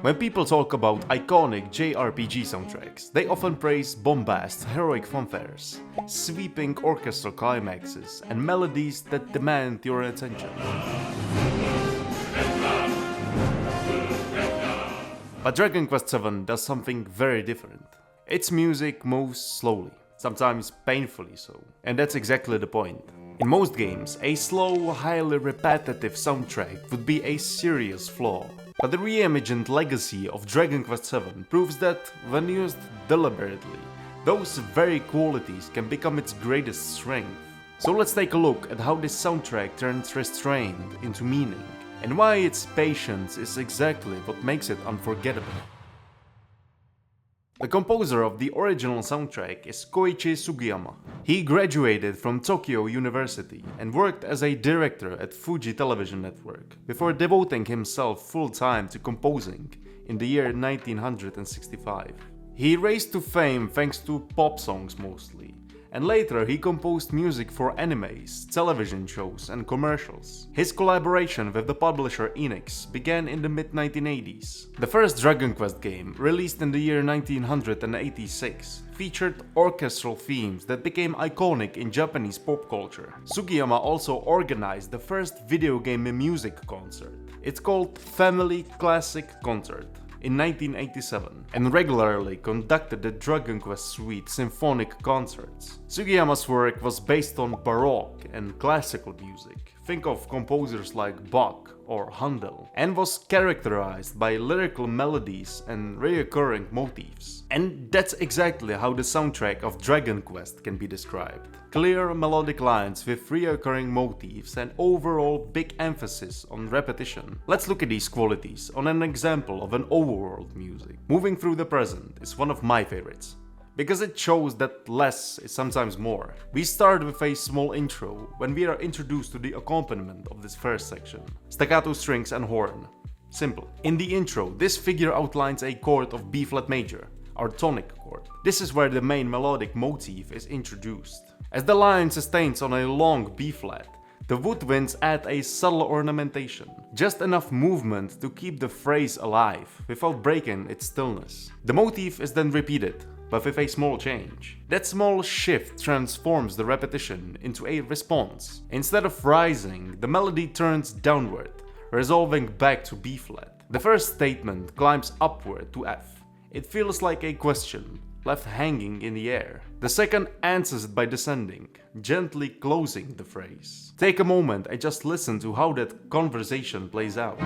When people talk about iconic JRPG soundtracks, they often praise bombast, heroic fanfares, sweeping orchestral climaxes, and melodies that demand your attention. But Dragon Quest VII does something very different. Its music moves slowly, sometimes painfully so, and that's exactly the point. In most games, a slow, highly repetitive soundtrack would be a serious flaw. But the reimagined legacy of Dragon Quest VII proves that, when used deliberately, those very qualities can become its greatest strength. So let's take a look at how this soundtrack turns restraint into meaning, and why its patience is exactly what makes it unforgettable. The composer of the original soundtrack is Koichi Sugiyama. He graduated from Tokyo University and worked as a director at Fuji Television Network before devoting himself full-time to composing in the year 1965. He rose to fame thanks to pop songs mostly, and later he composed music for animes, television shows and commercials. His collaboration with the publisher Enix began in the mid-1980s. The first Dragon Quest game, released in the year 1986, featured orchestral themes that became iconic in Japanese pop culture. Sugiyama also organized the first video game music concert. It's called Family Classic Concert in 1987, and regularly conducted the Dragon Quest Suite symphonic concerts. Sugiyama's work was based on Baroque and classical music, think of composers like Bach or Handel, and was characterized by lyrical melodies and recurring motifs. And that's exactly how the soundtrack of Dragon Quest can be described. Clear melodic lines with recurring motifs and overall big emphasis on repetition. Let's look at these qualities on an example of an overworld music. Moving Through the Present is one of my favorites, because it shows that less is sometimes more. We start with a small intro when we are introduced to the accompaniment of this first section. Staccato strings and horn. Simple. In the intro, this figure outlines a chord of B flat major, our tonic chord. This is where the main melodic motif is introduced. As the line sustains on a long B flat, the woodwinds add a subtle ornamentation, just enough movement to keep the phrase alive without breaking its stillness. The motif is then repeated, but with a small change. That small shift transforms the repetition into a response. Instead of rising, the melody turns downward, resolving back to B flat. The first statement climbs upward to F. It feels like a question, left hanging in the air. The second answers it by descending, gently closing the phrase. Take a moment and just listen to how that conversation plays out.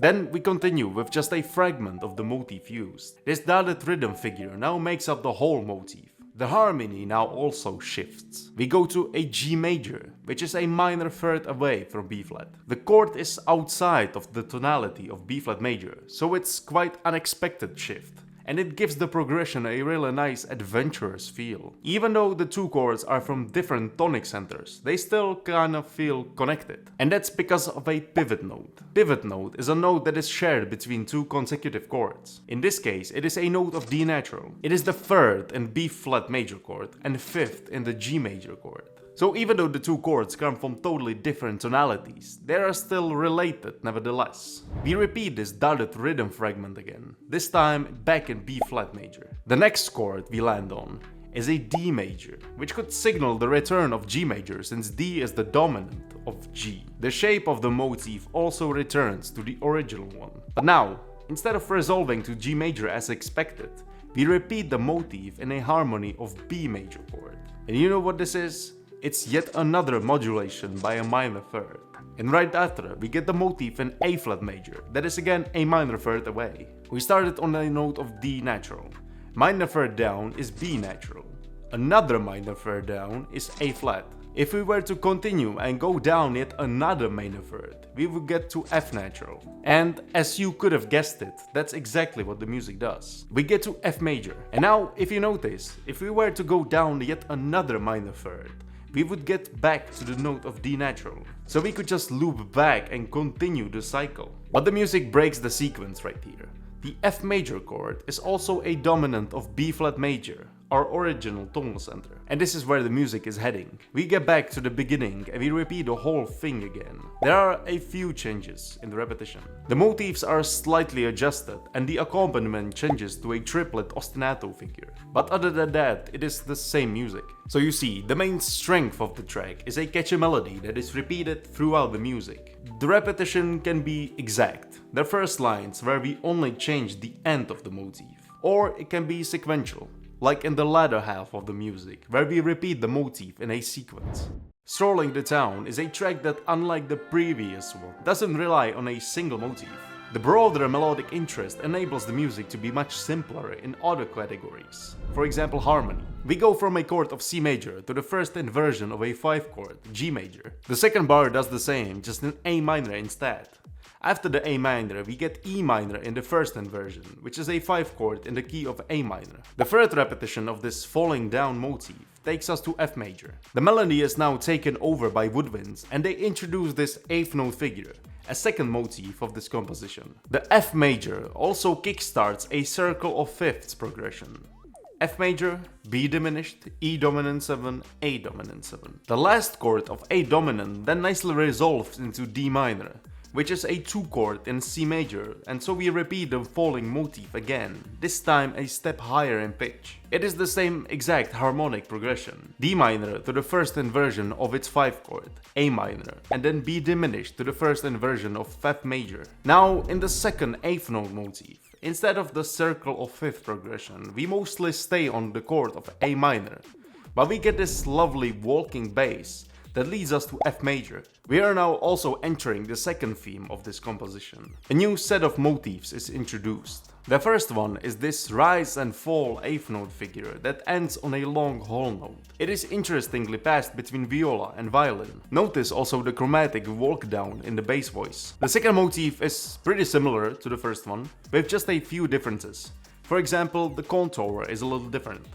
Then we continue with just a fragment of the motif used. This dotted rhythm figure now makes up the whole motif. The harmony now also shifts. We go to a G major, which is a minor third away from B flat. The chord is outside of the tonality of B flat major, so it's quite unexpected shift. And it gives the progression a really nice adventurous feel. Even though the two chords are from different tonic centers, they still kind of feel connected. And that's because of a pivot note. Pivot note is a note that is shared between two consecutive chords. In this case, it is a note of D natural. It is the third in B flat major chord and fifth in the G major chord. So even though the two chords come from totally different tonalities, they are still related nevertheless. We repeat this dotted rhythm fragment again, this time back in B flat major. The next chord we land on is a D major, which could signal the return of G major since D is the dominant of G. The shape of the motif also returns to the original one. But now, instead of resolving to G major as expected, we repeat the motif in a harmony of B major chord. And you know what this is? It's yet another modulation by a minor third. And right after, we get the motif in A flat major, that is again a minor third away. We started on a note of D natural. Minor third down is B natural. Another minor third down is A flat. If we were to continue and go down yet another minor third, we would get to F natural. And as you could have guessed it, that's exactly what the music does. We get to F major. And now, if you notice, if we were to go down yet another minor third, we would get back to the note of D natural. So we could just loop back and continue the cycle. But the music breaks the sequence right here. The F major chord is also a dominant of B flat major, our original tonal center. And this is where the music is heading. We get back to the beginning and we repeat the whole thing again. There are a few changes in the repetition. The motifs are slightly adjusted and the accompaniment changes to a triplet ostinato figure. But other than that, it is the same music. So you see, the main strength of the track is a catchy melody that is repeated throughout the music. The repetition can be exact. The first lines where we only change the end of the motif. Or it can be sequential, like in the latter half of the music, where we repeat the motif in a sequence. Strolling the Town is a track that, unlike the previous one, doesn't rely on a single motif. The broader melodic interest enables the music to be much simpler in other categories. For example, harmony. We go from a chord of C major to the first inversion of a 5 chord, G major. The second bar does the same, just in A minor instead. After the A minor, we get E minor in the first inversion, which is a 5 chord in the key of A minor. The third repetition of this falling down motif takes us to F major. The melody is now taken over by woodwinds, and they introduce this 8th note figure, a second motif of this composition. The F major also kickstarts a circle of fifths progression. F major, B diminished, E dominant 7, A dominant 7. The last chord of A dominant then nicely resolves into D minor, which is a 2 chord in C major, and so we repeat the falling motif again, this time a step higher in pitch. It is the same exact harmonic progression. D minor to the first inversion of its 5 chord, A minor, and then B diminished to the first inversion of F major. Now in the second 8th note motif, instead of the circle of 5th progression, we mostly stay on the chord of A minor, but we get this lovely walking bass that leads us to F major. We are now also entering the second theme of this composition. A new set of motifs is introduced. The first one is this rise and fall 8th note figure that ends on a long whole note. It is interestingly passed between viola and violin. Notice also the chromatic walk down in the bass voice. The second motif is pretty similar to the first one, with just a few differences. For example, the contour is a little different,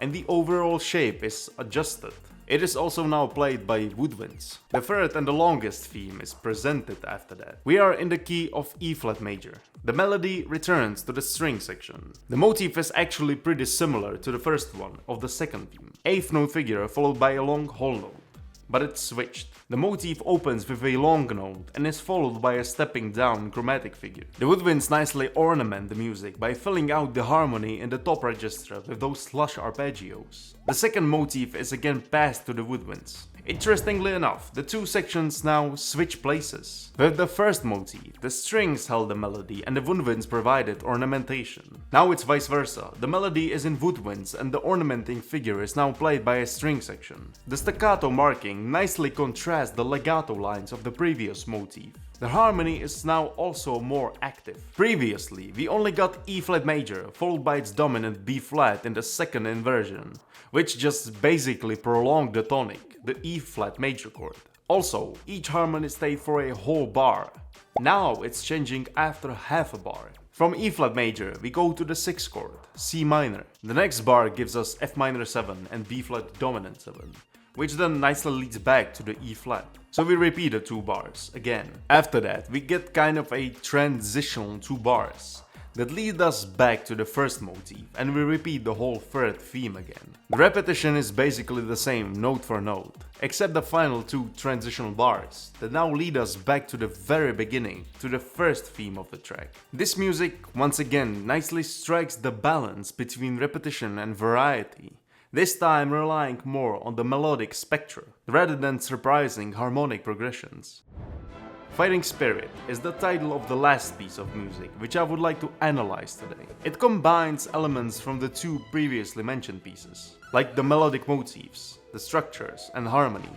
and the overall shape is adjusted. It is also now played by woodwinds. The third and the longest theme is presented after that. We are in the key of E flat major. The melody returns to the string section. The motif is actually pretty similar to the first one of the second theme. 8th note figure followed by a long whole note, but it's switched. The motif opens with a long note and is followed by a stepping down chromatic figure. The woodwinds nicely ornament the music by filling out the harmony in the top register with those slush arpeggios. The second motif is again passed to the woodwinds. Interestingly enough, the two sections now switch places. With the first motif, the strings held the melody and the woodwinds provided ornamentation. Now it's vice versa. The melody is in woodwinds and the ornamenting figure is now played by a string section. The staccato marking nicely contrasts the legato lines of the previous motif. The harmony is now also more active. Previously, we only got E flat major followed by its dominant B flat in the second inversion, which just basically prolonged the tonic, the E flat major chord. Also, each harmony stayed for a whole bar. Now it's changing after half a bar. From E flat major, we go to the 6th chord, C minor. The next bar gives us F minor 7 and B flat dominant 7, which then nicely leads back to the E flat. So we repeat the 2 bars again. After that, we get kind of a transitional 2 bars that lead us back to the first motif, and we repeat the whole third theme again. The repetition is basically the same note for note, except the final 2 transitional bars that now lead us back to the very beginning, to the first theme of the track. This music once again nicely strikes the balance between repetition and variety, this time relying more on the melodic spectra, rather than surprising harmonic progressions. Fighting Spirit is the title of the last piece of music, which I would like to analyze today. It combines elements from the 2 previously mentioned pieces, like the melodic motifs, the structures, and harmony.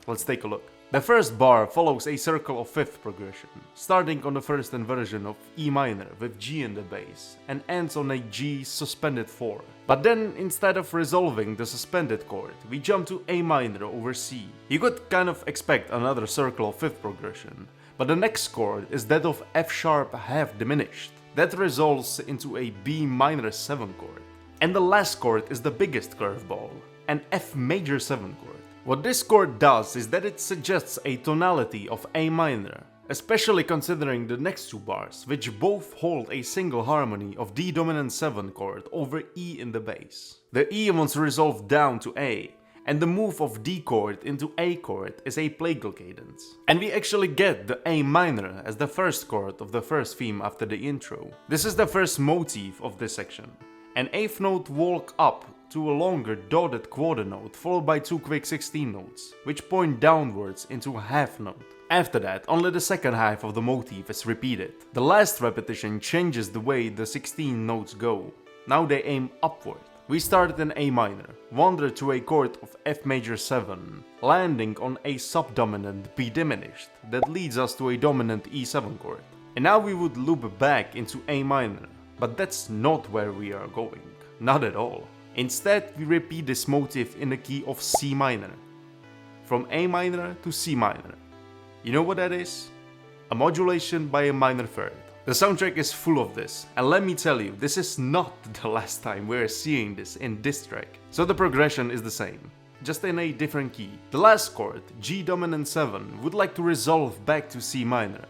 Let's take a look. The first bar follows a circle of 5th progression, starting on the first inversion of E minor with G in the bass, and ends on a G suspended 4. But then, instead of resolving the suspended chord, we jump to A minor over C. You could kind of expect another circle of 5th progression, but the next chord is that of F sharp half diminished. That resolves into a B minor 7 chord. And the last chord is the biggest curveball, an F major 7 chord. What this chord does is that it suggests a tonality of A minor, especially considering the next two bars, which both hold a single harmony of D dominant 7 chord over E in the bass. The E wants to resolve down to A, and the move of D chord into A chord is a plagal cadence. And we actually get the A minor as the first chord of the first theme after the intro. This is the first motif of this section. An eighth note walk up to a longer dotted quarter note followed by two quick 16 notes, which point downwards into a half note. After that, only the second half of the motif is repeated. The last repetition changes the way the 16 notes go. Now they aim upward. We started in A minor, wander to a chord of F major 7, landing on a subdominant B diminished that leads us to a dominant E7 chord. And now we would loop back into A minor, but that's not where we are going, not at all. Instead, we repeat this motif in the key of C minor, from A minor to C minor. You know what that is? A modulation by a minor third. The soundtrack is full of this, and let me tell you, this is not the last time we're seeing this in this track. So the progression is the same, just in a different key. The last chord, G dominant 7, would like to resolve back to C minor,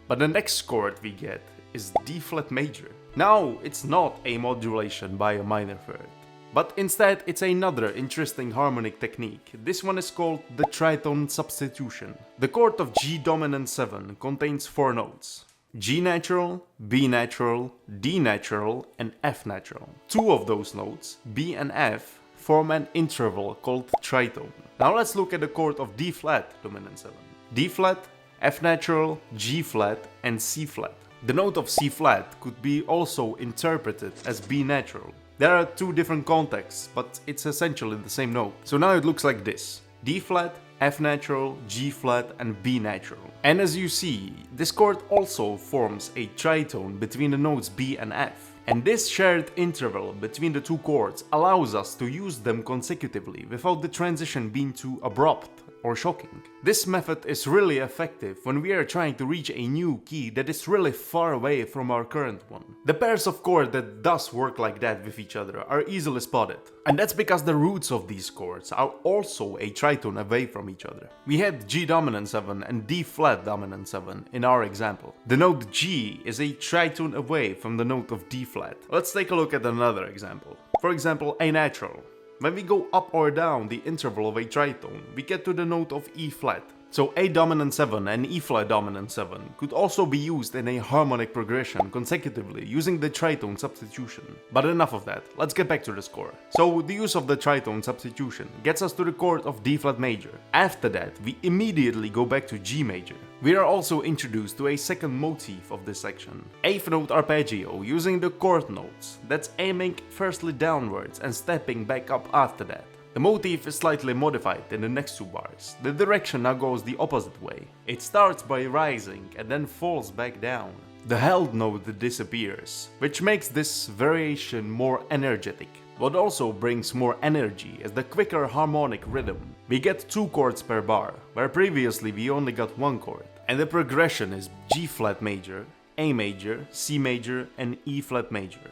but the next chord we get is D flat major. Now, it's not a modulation by a minor third, but instead it's another interesting harmonic technique. This one is called the tritone substitution. The chord of G dominant 7 contains 4 notes: G natural, B natural, D natural, and F natural. Two of those notes, B and F, form an interval called tritone. Now let's look at the chord of D flat dominant 7. D flat, F natural, G flat, and C flat. The note of C flat could be also interpreted as B natural. There are two different contexts, but it's essentially the same note. So now it looks like this: D flat, F natural, G flat, and B natural. And as you see, this chord also forms a tritone between the notes B and F. And this shared interval between the two chords allows us to use them consecutively without the transition being too abrupt or shocking. This method is really effective when we are trying to reach a new key that is really far away from our current one. The pairs of chords that does work like that with each other are easily spotted. And that's because the roots of these chords are also a tritone away from each other. We had G dominant 7 and D flat dominant 7 in our example. The note G is a tritone away from the note of D flat. Let's take a look at another example. For example, A natural. When we go up or down the interval of a tritone, we get to the note of E flat. So A dominant 7 and E flat dominant 7 could also be used in a harmonic progression consecutively using the tritone substitution. But enough of that, let's get back to the score. So the use of the tritone substitution gets us to the chord of D flat major. After that, we immediately go back to G major. We are also introduced to a second motif of this section, eighth note arpeggio using the chord notes, that's aiming firstly downwards and stepping back up after that. The motif is slightly modified in the next two bars. The direction now goes the opposite way. It starts by rising and then falls back down. The held note disappears, which makes this variation more energetic, but also brings more energy as the quicker harmonic rhythm. We get two chords per bar, where previously we only got one chord. And the progression is G flat major, A major, C major, and E flat major.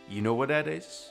You know what that is?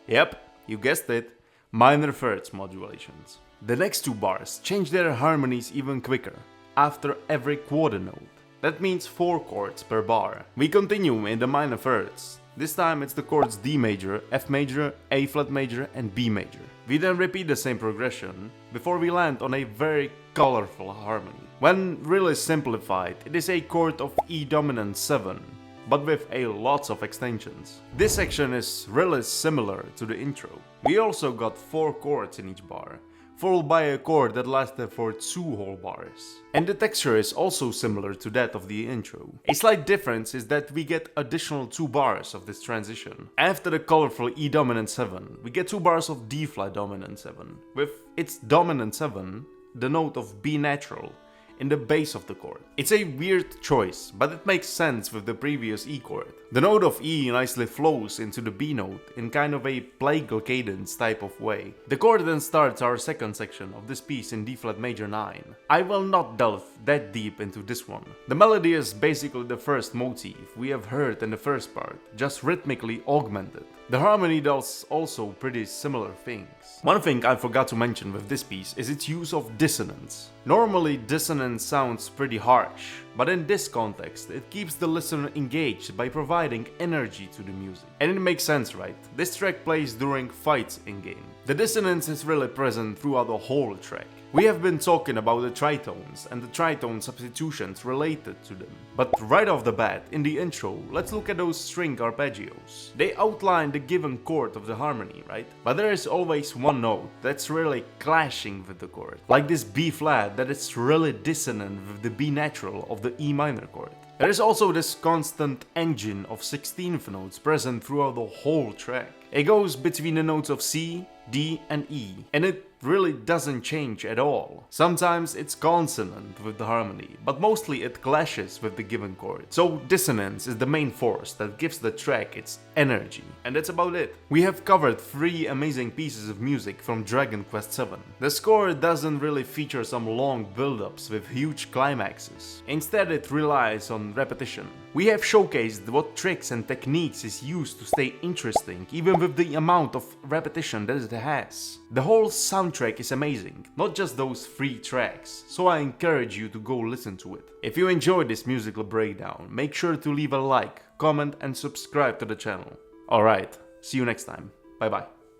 Yep, you guessed it. Minor thirds modulations. The next two bars change their harmonies even quicker, after every quarter note. That means 4 chords per bar. We continue in the minor thirds. This time it's the chords D major, F major, A flat major, and B major. We then repeat the same progression before we land on a very colorful harmony. When really simplified, it is a chord of E dominant 7, but with a lots of extensions. This section is really similar to the intro. We also got 4 chords in each bar, followed by a chord that lasted for 2 whole bars. And the texture is also similar to that of the intro. A slight difference is that we get additional 2 bars of this transition. After the colorful E dominant 7, we get 2 bars of D flat dominant 7, with its dominant 7, the note of B natural, in the base of the chord. It's a weird choice, but it makes sense with the previous E chord. The note of E nicely flows into the B note in kind of a plagal cadence type of way. The chord then starts our second section of this piece in D flat major 9. I will not delve that deep into this one. The melody is basically the first motif we have heard in the first part, just rhythmically augmented. The harmony does also pretty similar things. One thing I forgot to mention with this piece is its use of dissonance. Normally dissonance sounds pretty harsh, but in this context, it keeps the listener engaged by providing energy to the music. And it makes sense, right? This track plays during fights in-game. The dissonance is really present throughout the whole track. We have been talking about the tritones and the tritone substitutions related to them. But right off the bat, in the intro, let's look at those string arpeggios. They outline the given chord of the harmony, right? But there is always one note that's really clashing with the chord. Like this B flat that is really dissonant with the B natural of the E minor chord. There is also this constant engine of 16th notes present throughout the whole track. It goes between the notes of C, D and E, and it really doesn't change at all. Sometimes it's consonant with the harmony, but mostly it clashes with the given chord. So dissonance is the main force that gives the track its energy. And that's about it. We have covered 3 amazing pieces of music from Dragon Quest VII. The score doesn't really feature some long build-ups with huge climaxes. Instead, it relies on repetition. We have showcased what tricks and techniques is used to stay interesting, even with the amount of repetition that it has. The whole soundtrack is amazing, not just those 3 tracks, so I encourage you to go listen to it. If you enjoyed this musical breakdown, make sure to leave a like, comment and subscribe to the channel. Alright, see you next time. Bye bye.